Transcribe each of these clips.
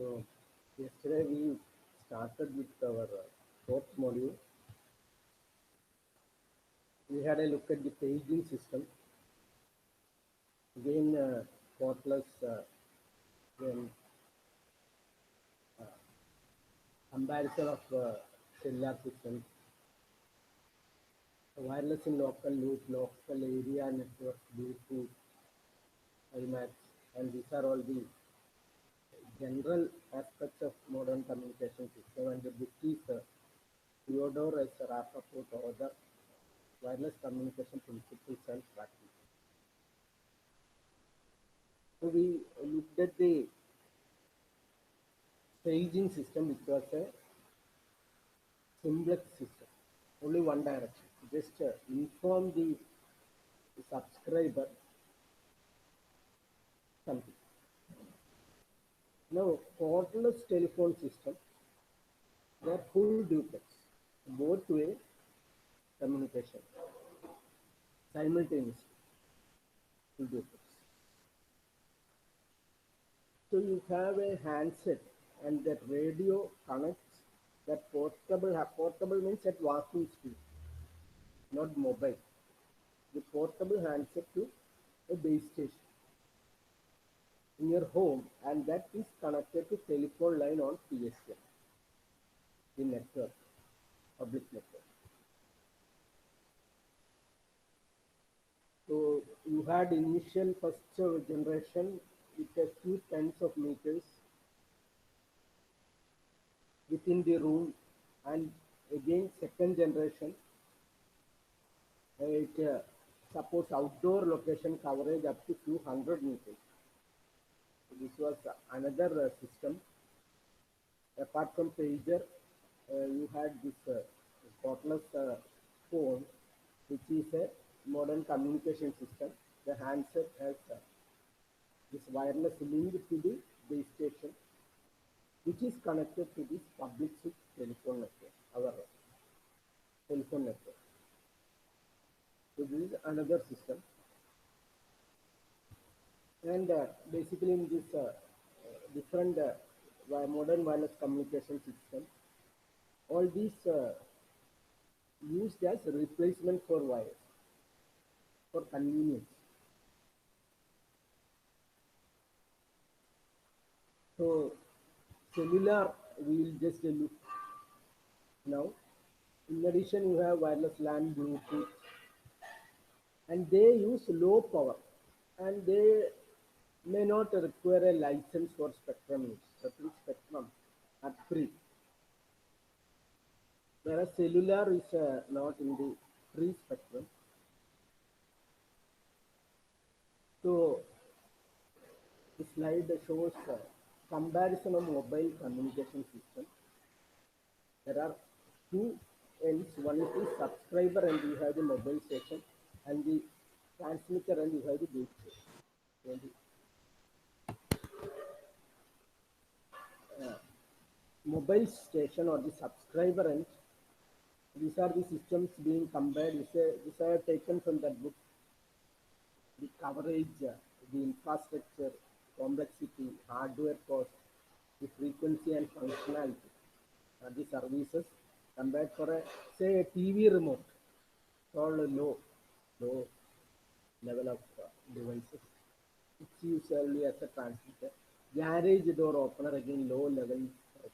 So yesterday we started with our fourth module. We had a look at the paging system. Again, cordless, then comparison of cellular systems, wireless in local loop, local area network, Bluetooth, IMAX, and these are all the general aspects of modern communication system. And the book is Theodore S. Rappaport, author, Wireless Communication Principles and Practice. So we looked at the paging system, which was a simplex system, only one direction. Just inform the subscriber something. Now, cordless telephone system, they are full duplex, both way communication, simultaneously, full duplex. So you have a handset and that radio connects that portable means at walking speed, not mobile. The portable handset to a base station in your home, and that is connected to telephone line on PSTN, the network, public network. So you had initial first generation with a few tens of meters within the room, and again second generation it supports outdoor location coverage up to few hundred meters. So this was another system. Apart from pager, you had this cordless phone, which is a modern communication system. The handset has this wireless link to the base station, which is connected to this public switch telephone network, our telephone network. So this is another system. And basically in this different modern wireless communication system, all these used as a replacement for wires for convenience. So cellular, we will just look now. In addition, you have wireless LAN, Bluetooth, and they use low power, and they may not require a license for spectrum use, certain spectrum are free. Whereas cellular is not in the free spectrum. So the slide shows comparison of mobile communication system. There are two ends. One is the subscriber and you have the mobile station, and the transmitter and you have the base station. So the mobile station or the subscriber end, these are the systems being compared. These are taken from that book. The coverage, the infrastructure, complexity, hardware cost, the frequency and functionality, the services compared for a say a TV remote, all low level of devices. It's used only as a transmitter. Garage door opener again low level of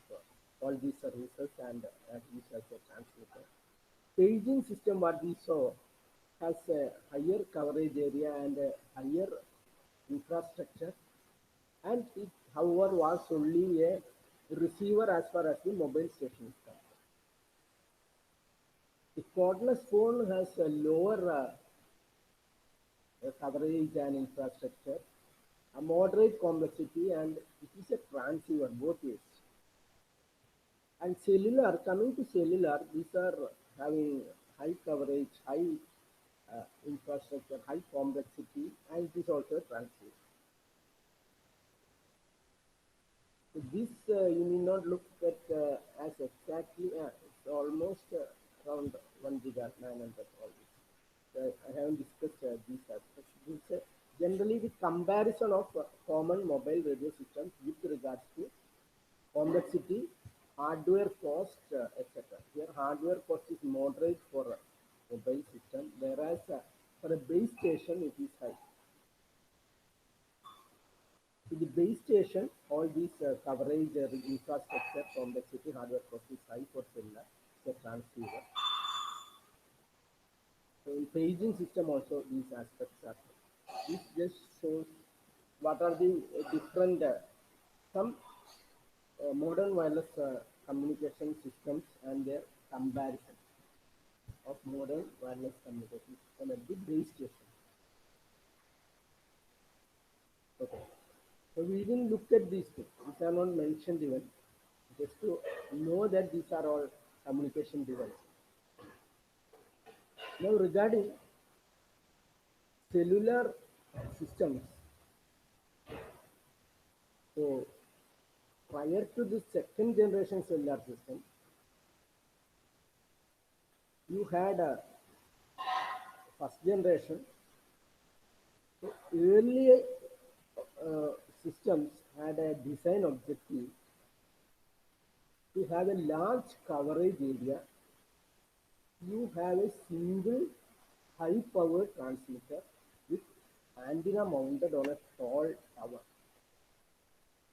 all these services and used as a transmitter. Paging system what we saw has a higher coverage area and a higher infrastructure, and it however was only a receiver as far as the mobile station is concerned. The cordless phone has a lower coverage and infrastructure, a moderate complexity, and it is a transceiver both ways. And cellular, coming to cellular, these are having high coverage, high infrastructure, high complexity, and it is also a transceiver. So this you need not look at as exactly, it's almost around 1 giga, 900 all this. I haven't discussed these aspects. This generally the comparison of common mobile radio systems with regards to complexity, hardware cost, etc. Here, hardware cost is moderate for a mobile system, whereas for a base station, it is high. In the base station, all these coverage, infrastructure, complexity, hardware cost is high for cellular, the transceiver. So in paging system also these aspects are. This just shows what are the different some modern wireless communication systems and their comparison of modern wireless communication system at the base station. Okay. So we didn't look at these things. These are not mentioned even. Just to know that these are all communication devices. Now regarding cellular systems, so prior to the second generation cellular system, you had a first generation. So early systems had a design objective to have a large coverage area. You have a single high power transmitter with antenna mounted on a tall tower.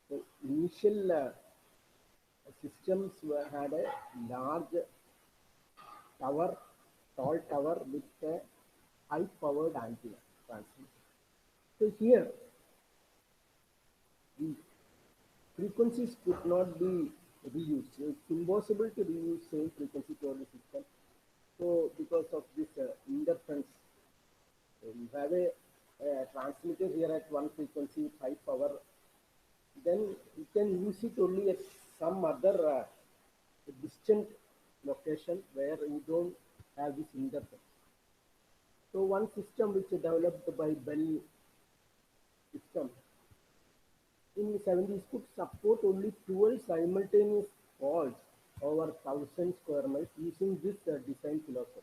So initial systems had a large tower, tall tower with a high powered antenna transmitter. So here the frequencies could not be reused. So it's impossible to reuse same frequency for the system. So because of this interference, so you have a transmitter here at one frequency, high power, then you can use it only at some other distant location where you don't have this interference. So one system which is developed by Bell system in the 70s could support only 12 simultaneous calls over 1,000 square miles using this design philosophy.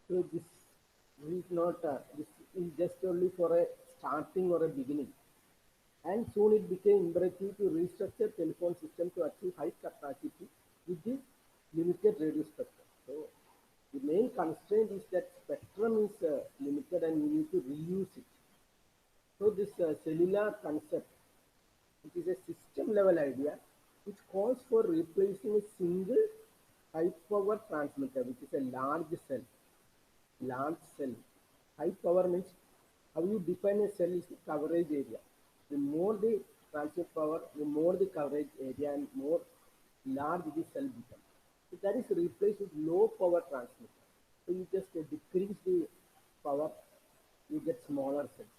So this is not, this is just only for a starting or a beginning. And soon it became imperative to restructure telephone system to achieve high capacity with the limited radio spectrum. So the main constraint is that spectrum is limited and you need to reuse it. So this cellular concept, which is a system level idea, which calls for replacing a single high power transmitter, which is a large cell. Large cell. High power means how you define a cell is the coverage area. The more the transmit power, the more the coverage area and more large the cell becomes. So that is replaced with low power transmitter. So you just decrease the power, you get smaller cells,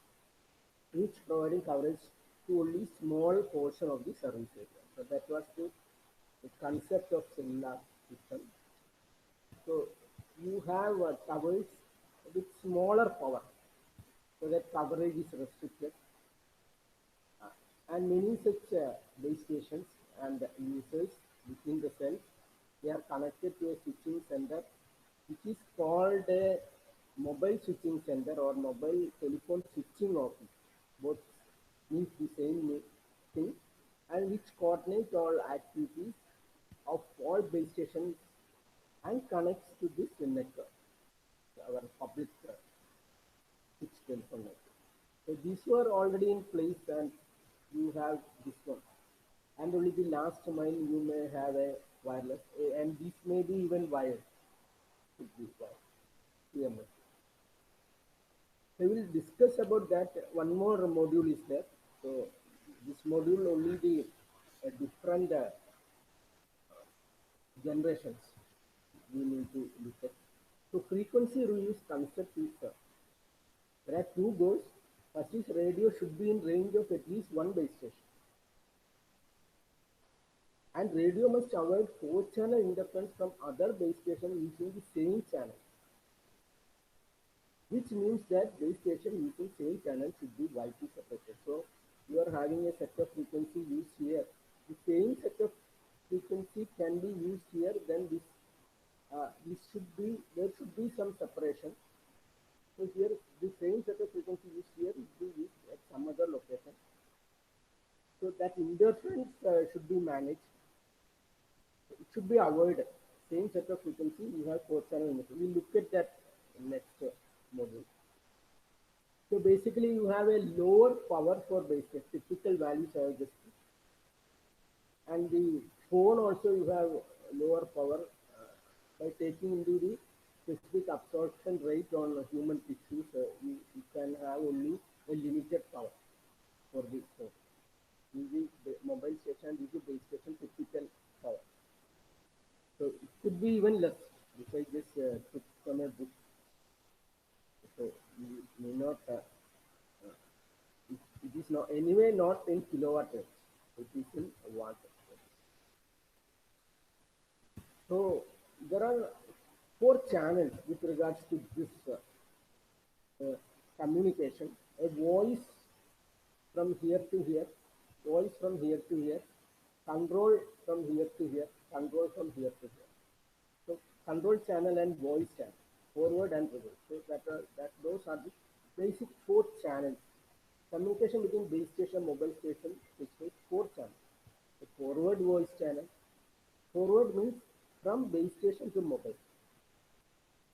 each providing coverage to only small portion of the service area. So that was the concept of cellular system. So you have towers with smaller power, so that coverage is restricted. And many such base stations and users within the cells, they are connected to a switching center, which is called a mobile switching center or mobile telephone switching office. Both means the same thing, and which coordinate all activities of all base stations and connects to this network, our public fixed telephone network. So these were already in place and you have this one. And only the last mile you may have a wireless and this may be even wired. Could be wired. PMS. So we will discuss about that. One more module is there. So this module only the different generations we need to look at. So frequency reuse concept is there are two goals. First is radio should be in range of at least one base station. And radio must avoid four-channel interference from other base stations using the same channel. Which means that base station using same channel should be widely separated. So you are having a set of frequency used here. The same set of frequency can be used here. Then this should be, there should be some separation. So here the same set of frequency used here will be used at some other location. So that should be managed. It should be avoided. Same set of frequency, you have four channel emitter. We look at that next module. So basically, you have a lower power for base station. Typical values I have just, and the phone also you have lower power by taking into the specific absorption rate on human tissues. You can have only a limited power for the phone. This the mobile station, this is base station typical power. So it could be even less. If I just took from a book, so you may not. It is not anyway not in kilowatt range. It is in watt. So there are four channels with regards to this communication. A voice from here to here, voice from here to here, control from here to here, control from here to here. So control channel and voice channel, forward and reverse. So those are the basic four channels. Communication between base station, mobile station, is four channels. The forward voice channel. Forward means from base station to mobile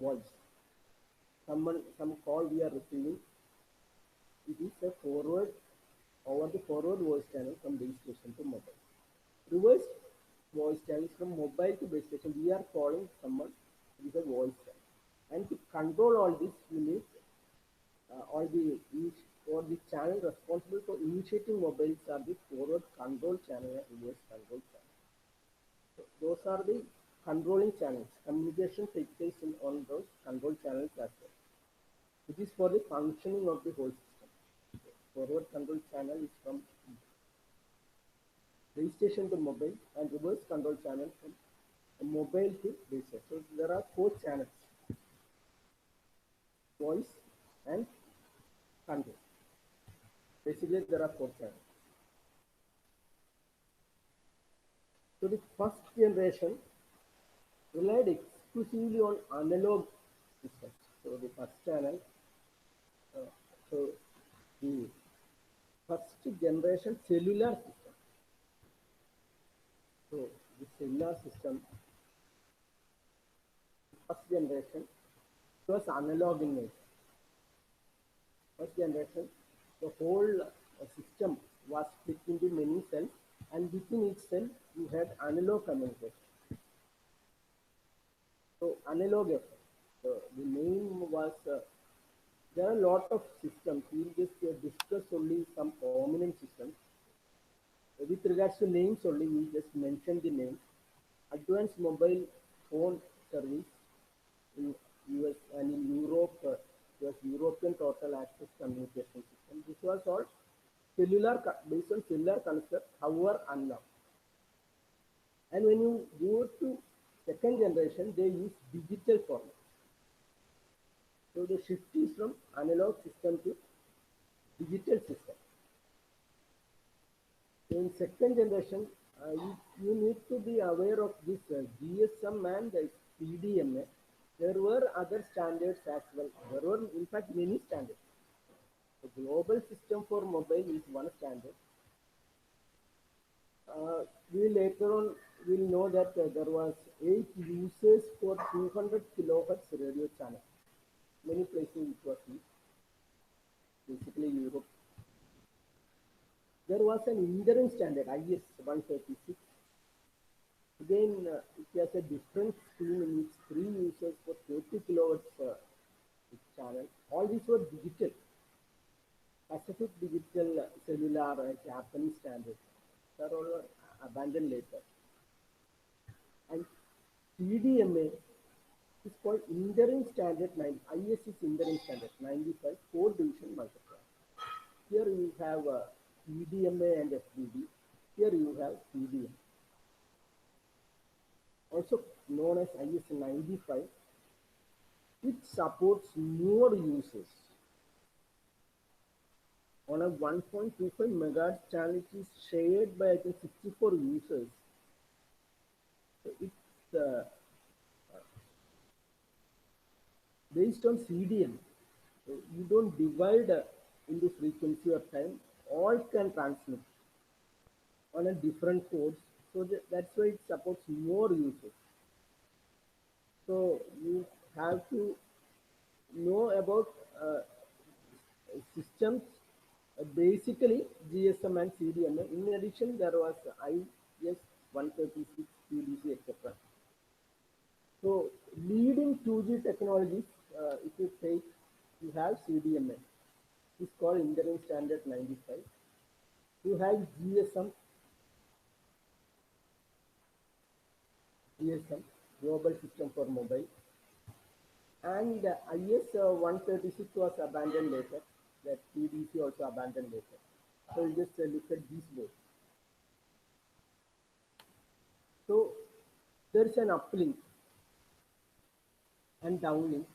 voice. Some call we are receiving. It is a forward over the forward voice channel from base station to mobile. Reverse voice channel from mobile to base station. We are calling someone. It is a voice channel. And to control all this, we need all the channel responsible for initiating mobiles are the forward control channel and reverse control channel. So those are the controlling channels. Communication takes place on those control channels as well. It is for the functioning of the whole system. Forward control channel is from base station to mobile, and reverse control channel from mobile to base station. So there are four channels: voice and control. Basically, there are four channels. So the first generation relied exclusively on analog systems. So the first channel, so the first generation cellular system. So the cellular system, first generation, was analog in nature. First generation, the whole system was split into many cells, and within each cell you had analog communication. So analog effect. So the name was. There are a lot of systems. We will just discuss only some prominent systems. With regards to names only, we will just mention the names. Advanced mobile phone service in US and in Europe, was European Total Access Communication System. This was all cellular based on cellular concept, however unlocked. And when you go to second generation, they use digital format. So the shift is from analog system to digital system. So in second generation, you need to be aware of this GSM and PDMA. There were other standards as well. There were, in fact, many standards. The global system for mobile is one standard. We later on will know that there was 8 users for 200 kilohertz radio channel. Many places it was used, basically Europe. There was an interim standard, IS 136. Again, it has a different scheme in which 3 users for 30 kilohertz channel. All these were digital. Pacific Digital Cellular Japanese standards. They are all abandoned later. And PDMA is called Interim Standard 9. IS is Interim Standard 95, 4 division multiplier. Here you have PDMA and FDD. Here you have PDM. Also known as IS 95, which supports more users. On a 1.25 megahertz channel, it is shared by I think 64 users. So it's based on CDM. So you don't divide into frequency or time. All can transmit on a different codes. So that's why it supports more users. So you have to know about systems, basically GSM and CDMA. In addition, there was IS 136, PDC, etc. So leading 2G technologies, if you take, you have CDMA. It's called Interim Standard 95. You have GSM, Global System for Mobile, and IS 136 was abandoned later. That PDC also abandoned later. So you just look at these both. So there is an uplink and downlink.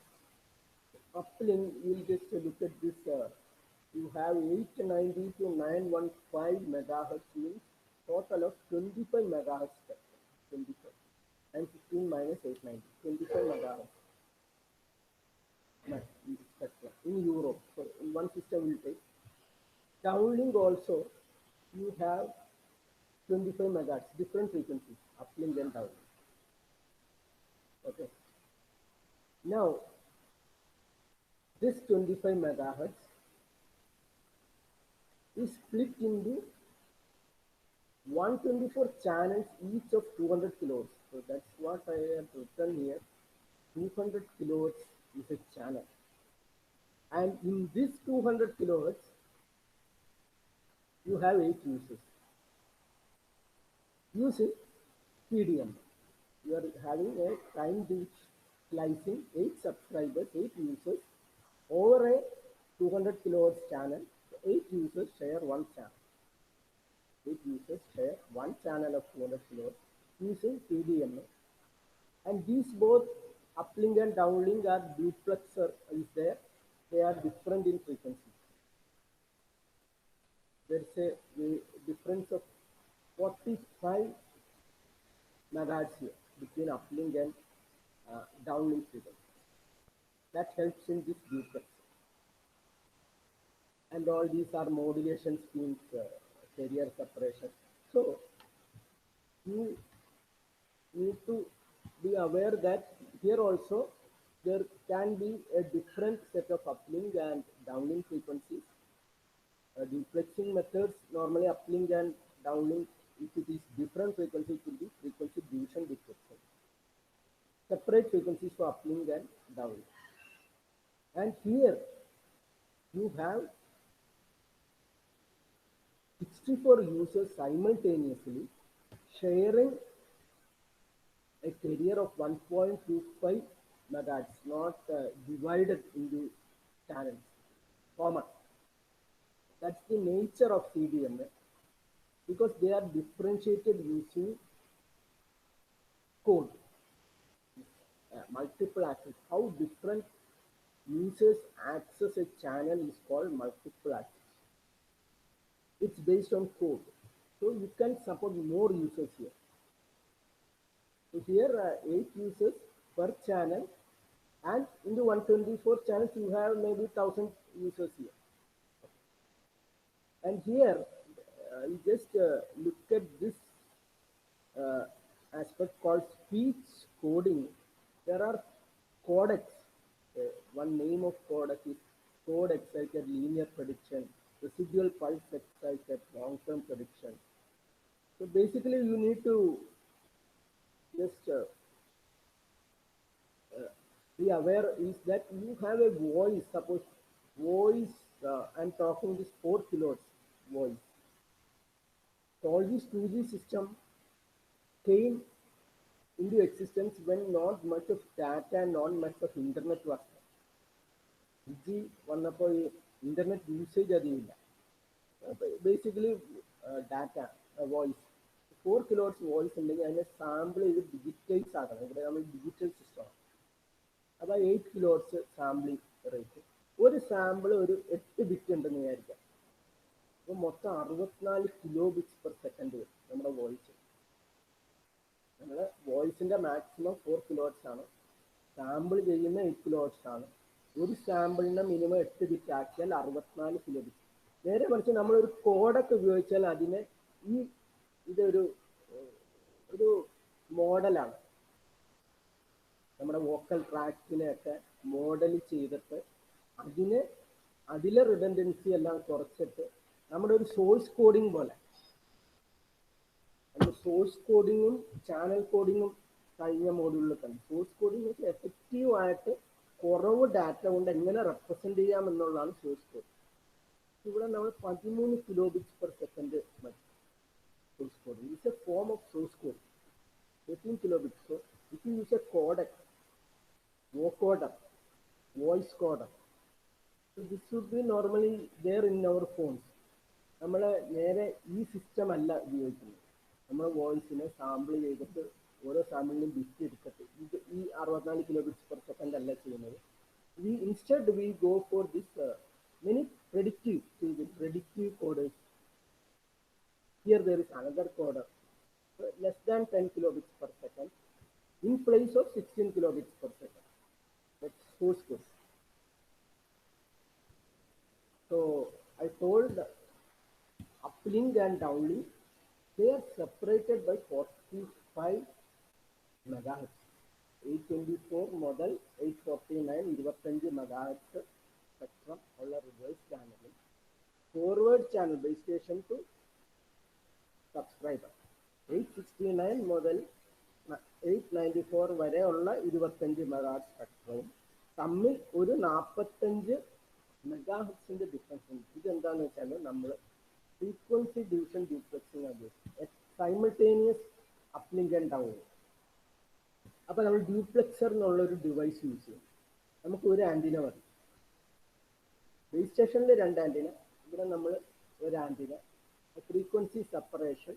Uplink, you'll just look at this. You have 890 to 915 megahertz means total of 25 megahertz spectrum. 25 and 15 minus 890, 25 megahertz spectrum in Europe. So in one system will take. Downlink also, you have 25 megahertz, different frequencies, uplink and downlink. Okay. Now, this 25 megahertz is split into 124 channels, each of 200 kilohertz. So that's what I have written here. 200 kilohertz is a channel. And in this 200 kilohertz, you have 8 users. Using PDM, you are having a time reach slicing 8 subscribers, 8 users over a 200 kilohertz channel. 8 users share one channel. 8 users share one channel of 200 kilohertz using PDMA. And these both uplink and downlink are duplexer is there. They are different in frequency. There is a difference of 45 megahertz here between uplink and downlink frequency. That helps in this duplex. And all these are modulation schemes, carrier separation. So you need to be aware that here also there can be a different set of uplink and downlink frequencies. Duplexing methods, normally uplink and downlink, if it is different frequency, it will be frequency division duplexing. Separate frequencies for uplink and downlink. And here you have 64 users simultaneously sharing a carrier of 1.25 megahertz, not divided into channels, common. That's the nature of CDMA, because they are differentiated using code, multiple access. How different users access a channel is called multiple access. It's based on code. So you can support more users here. So here 8 users per channel, and in the 124 channels you have maybe 1000 users here. And here you just look at this aspect called speech coding. There are codecs. One name of codec is code excited linear prediction, residual pulse excited long-term prediction. So basically you need to just be aware is that you have a voice, suppose voice, I'm talking this 4 kilohertz voice. So all this 2G system came into existence when not much of data and not much of internet was there. 2G വന്നപ്പോൾ internet usage അധികമില്ല. Basically data, voice. 4 kilohertz voice ഉണ്ടെങ്കിൽ അതിനെ sample ചെയ്ത് digitise ആക്കണം. ഇവിടെ നമ്മൾ digital system. അപ്പോൾ 8 kilohertz sampling rate. ഒരു sample ഒരു 8 ബിറ്റ് ഉണ്ടെന്ന് വിചാരിക്കാം. അപ്പോൾ മൊത്തം 64 കിലോ ബിറ്റ്സ് പെർ സെക്കൻഡ് വരും നമ്മുടെ വോയിസ്. നമ്മുടെ വോയിസിന്റെ മാക്സിമം 4 കിലോഹെർട്സ് ആണ്. സാമ്പിൾ ചെയ്യുന്ന 8 കിലോഹെർട്സ് ആണ്. ഒരു സാമ്പിളിനെ മിനിമം 8 ബിറ്റ് ആക്കിയാൽ 64 കിലോ ബിറ്റ്. നേരെ മറിച്ച് നമ്മളൊരു കോഡൊക്കെ ഉപയോഗിച്ചാൽ അതിനെ ഈ ഇതൊരു ഒരു മോഡലാണ്. നമ്മുടെ വോക്കൽ ട്രാക്കിനെയൊക്കെ മോഡൽ ചെയ്തിട്ട് അതിന് അതിലെ റിഡൻഡൻസി എല്ലാം കുറച്ചിട്ട് നമ്മുടെ ഒരു സോഴ്സ് കോഡിംഗ് പോലെ, നമ്മൾ സോഴ്സ് കോഡിങ്ങും ചാനൽ കോഡിങ്ങും കഴിഞ്ഞ മോഡ്യൂളിൽ കണ്ടു. സോഴ്സ് കോഡിംഗ് വെച്ച് എഫക്റ്റീവായിട്ട് കുറവ് ഡാറ്റ കൊണ്ട് എങ്ങനെ റെപ്രസെന്റ് ചെയ്യാം എന്നുള്ളതാണ് സോഴ്സ് കോഡ്. ഇവിടെ നമ്മൾ 13 കിലോബിറ്റ്സ് പെർ സെക്കൻഡ് മതി source code. It is a form of source code. 13 kilobits. So if you use a codec, vocoder, voice coder, so this should be normally there in our phones. നമ്മൾ നേരെ ഈ system അല്ല ഉപയോഗിക്കുന്നത്. നമ്മൾ വോയിസിനെ sample ചെയ്തിട്ട് ഓരോ സാമ്പിളിനും bit എടുത്തിട്ട് ഇത് ഈ 64 കിലോബിറ്റ്സ് പെർ സെക്കൻഡ് അല്ല ചെയ്യുന്നത്. Instead we go for this many predictive coders. Here there is another coder less than 10 kilobits per second in place of 16 kilobits per second. That's source code. So I told uplink and downlink, they are separated by 45 megahertz. 824 model 849 25 megahertz spectrum ഉള്ള reverse channel, forward channel base station to subscriber 869 മുതൽ 894 വരെയുള്ള 25 megahertz സ്പെക്ട്രവും തമ്മിൽ ഒരു 45 മെഗാഹെർട്സിന്റെ difference ഉണ്ട്. ഇതെന്താണെന്ന് വെച്ചാൽ നമ്മൾ frequency division ഡ്യൂപ്ലെക്സിംഗ് ഉപയോഗിക്കും, സൈമിൾട്ടേനിയസ് അപ്ലിങ്ക് ആൻഡ് ഡൗൺലിങ്ക്. അപ്പോൾ നമ്മൾ ഡ്യൂപ്ലെക്സർ എന്നുള്ളൊരു ഡിവൈസ് യൂസ് ചെയ്യും. നമുക്ക് ഒരു ആൻറ്റിന മതി. ബേസ് സ്റ്റേഷനിൽ 2 ആൻറ്റിന, ഇവിടെ നമ്മൾ ഒരു ആൻറ്റിന. ഫ്രീക്വൻസി സെപ്പറേഷൻ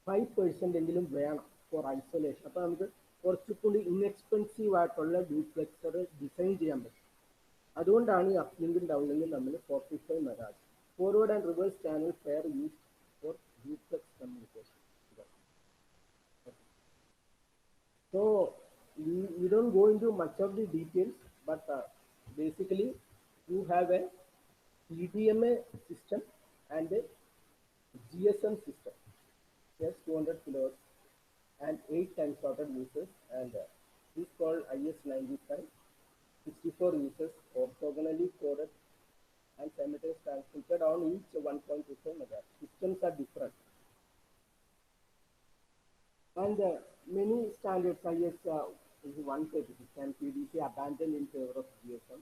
5% എങ്കിലും വേണം ഫോർ ഐസൊലേഷൻ. അപ്പോൾ നമുക്ക് കുറച്ചുകൂടി ഇൻഎക്സ്പെൻസീവ് ആയിട്ടുള്ള ഡ്യൂപ്ലെക്സർ ഡിസൈൻ ചെയ്യാൻ പറ്റും. അതുകൊണ്ടാണ് ഈ അപ്ലിങ്കും ഡൗൺലിങ്കും നമ്മൾ 45 megahertz forward and reverse channel pair use for duplex communication. So we don't go into much of the details, but basically you have a CDMA system and a GSM system. Yes, 200 kilohertz and 8 time slotted users, and this is called IS95. 64 users orthogonally coded and simultaneously transmitted on each 1.25 megahertz. Systems are different. And many standards, IS 136 and PDC abandoned in favor of GSM.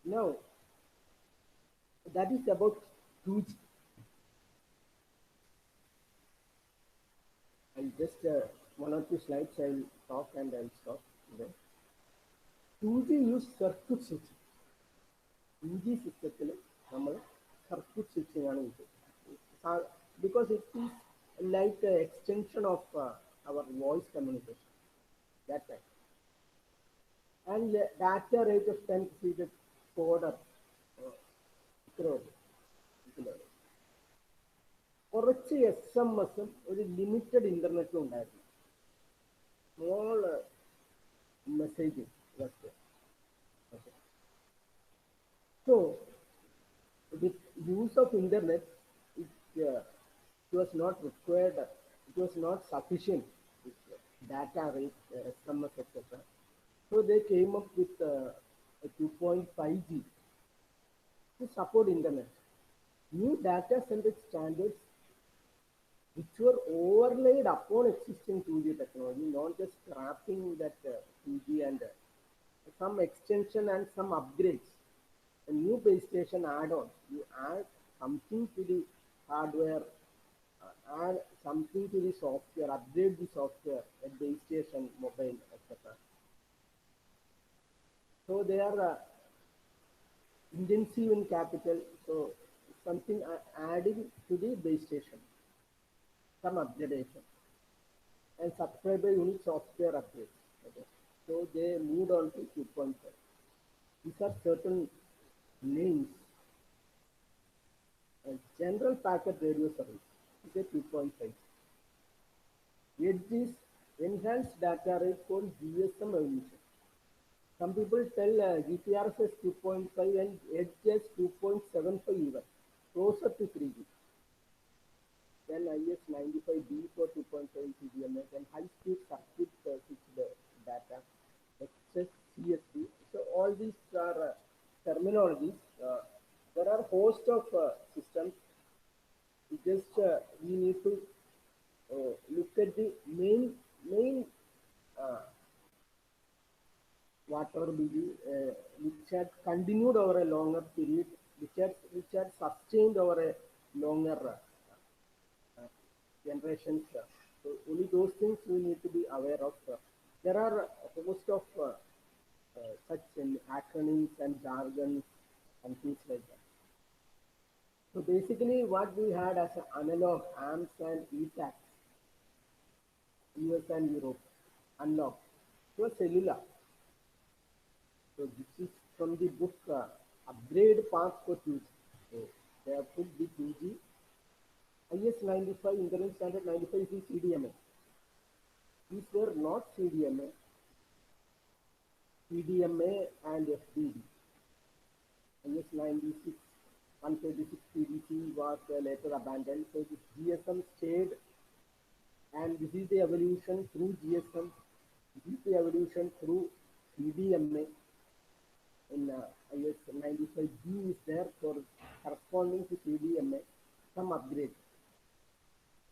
Now, that is about 2G. I'll just one or two slides I'll talk and I'll stop there. 2G use circuit switching. 2G system നമ്മൾ circuit switching ആണ് use ചെയ്യുന്നത്, because it is like an extension of our voice communication that time. And data rate of 10 feet coder കുറച്ച് SMS ഒരു limited ഇന്റർനെറ്റും ഉണ്ടായിരുന്നു. Small messaging. So with use of internet, it was not required, it was not sufficient with data rate, SMS, etc. So they came up with a 2.5G to support internet. New data centric standards which were overlaid upon existing 2G technology, not just scrapping that 2G, and some extension and some upgrades. A new base station add-on, you add something to the hardware, add something to the software, upgrade the software at base station, mobile, etc. So they are intensive in capital, so something adding to the base station, some upgradation, and subscriber unit software upgrades. Okay. So they moved on to 2.5. These are certain names. General packet radio service is a 2.5. Edge is enhanced data rate for GSM evolution. Some people tell GPRS is 2.5 and Edge is 2.75 even, closer to 3G. then IS-95B for 2.5 CDMA, then high-speed circuit switched data, XS CSD. So all these are terminologies. There are host of systems. Just we need to look at the main uh, whatever be which had continued over a longer period, which had sustained over a longer generations. So only those things we need to be aware of. There are a host of such acronyms and jargons and things like that. So basically, what we had as an analog AMS and ETACs, US and Europe, unlocked, was cellular. So this is from the book Upgrade Path for 2G. So they have put the 2G. IS-95 Internet Standard 95 is CDMA. These were not CDMA, PDMA and FDD. IS-96 136 PDC was later abandoned. So this GSM stayed, and this is the evolution through GSM. This is the evolution through CDMA. In IS-95B is there for corresponding to CDMA, some upgrade.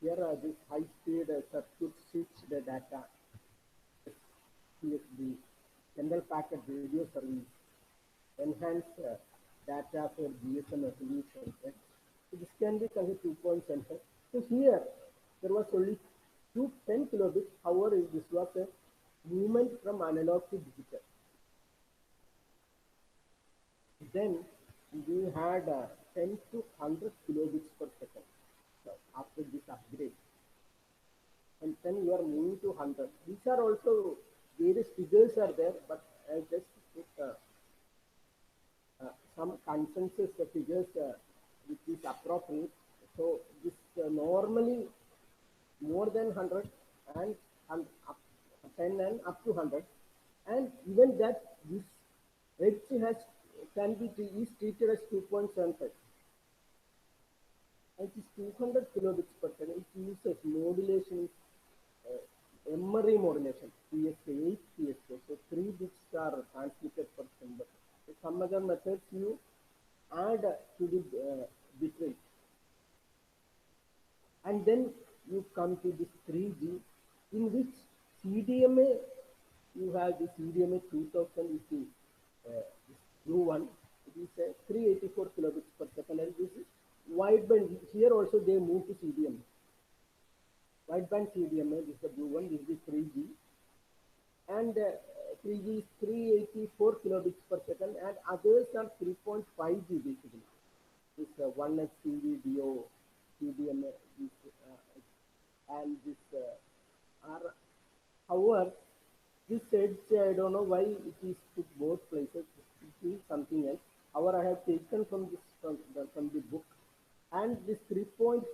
Here this high-speed circuit switch the data, CSD, general packet radio service, enhanced data for GSM resolution. Right? So this can be considered 2-point sensor. So here there was only 210 kilobits. However, this was a movement from analog to digital. Then we had 10 to 100 kilobits per second after this upgrade. And then you are moving to 100. These are also various figures are there, but I just put some consensus figures which is appropriate. So this normally more than 100 and up 10 and up to 100, and even that this edge has can be is treated as 2.75. It is 200 kilobits per second. It uses modulation, memory modulation, PSK, 8 PSK. So 3 bits are transmitted per symbol. So some other methods you add to the bit rate. And then you come to this 3G, in which CDMA, you have the CDMA 2000 is the this blue one. It is 384 kilobits per second, and this is wideband. Here also they move to CDMA. Wideband CDMA, this is the blue one, this is the 3G. And 3G is 384 kilobits per second, and others are 3.5G basically. This 1X TV, DO, CDMA, and this are, however, this edge, I don't know why it is put both places. It is something else. However, I have taken from this from the book, and this 3.5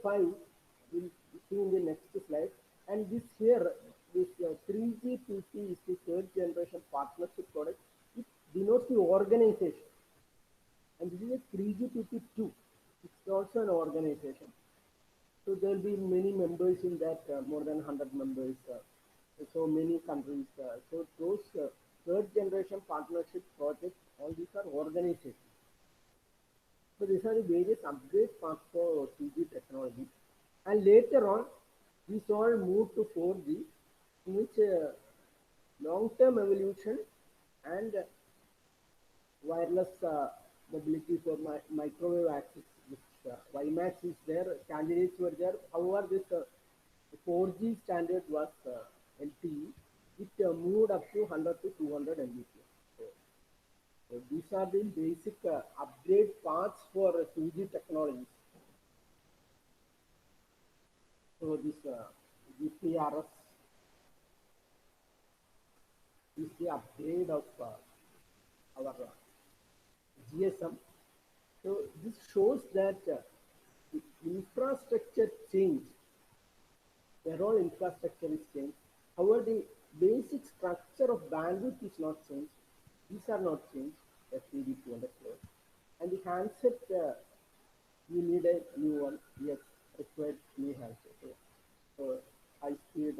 will see in the next slide. And this here, this 3GPP is the third generation partnership product. It denotes the organization, and this is a 3GPP2. It's also an organization. So there will be many members in that, more than 100 members. So many countries. So those third generation partnership projects, all these are organizations. So these are the various upgrade paths for 2G technology. And later on, these all moved to 4G, in which long-term evolution and wireless mobility for microwave access. This WiMAX is there, candidates were there. However, this 4G standard was LTE. It moved up to 100 to 200 Mbps. So these are the basic upgrade paths for 2G technologies. So this GPRS is the upgrade of our GSM. So this shows that the infrastructure changed. The whole infrastructure is changed. However, the basic structure of bandwidth is not changed. These are not changed, FTD 200 crores. And the handset, you need a new one. Yes, required new handset. So high-speed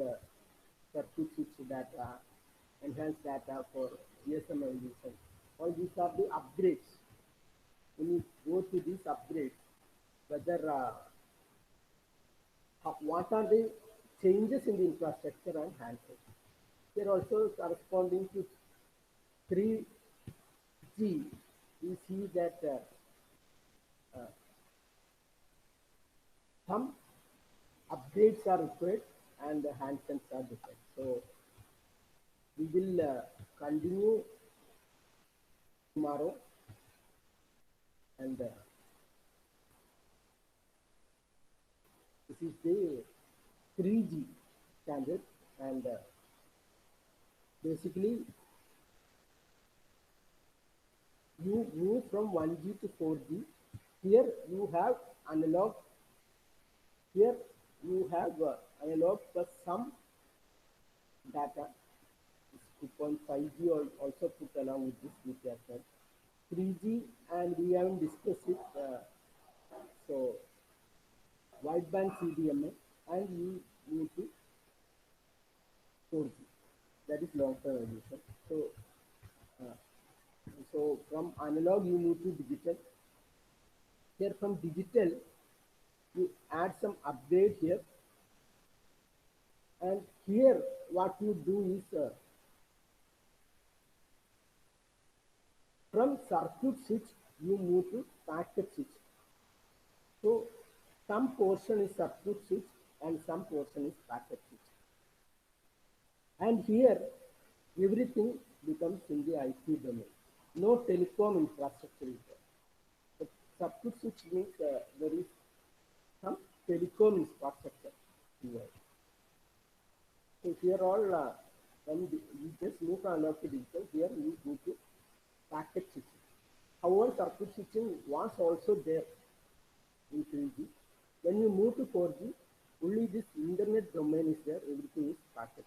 circuit switch data, enhanced data for ESM users. All these are the upgrades. When you go to these upgrades, whether what are the changes in the infrastructure and handset. Here also corresponding to 3G, we see that uh, some upgrades are required and the handsets are different. So we will continue tomorrow, and this is the 3G standard, and basically you move from 1G to 4G. Here you have analog. Here you have analog plus some data. 2.5G also put along with this GPRS. 3G, and we haven't discussed it. So wideband CDMA, and you move to 4G. That is long-term evolution. Uh, so from analog you move to digital. Here from digital you add some upgrade here, and here what you do is from circuit switch you move to packet switch. So some portion is circuit switch and some portion is packet switch. And here everything becomes in the IP domain. No telecom infrastructure is there. The circuit switch means there is some telecom infrastructure involved. So here all when we just move from analog to digital, here we go to packet switching. However, circuit switching was also there in 3G. When you move to 4G, only this internet domain is there, everything is packet.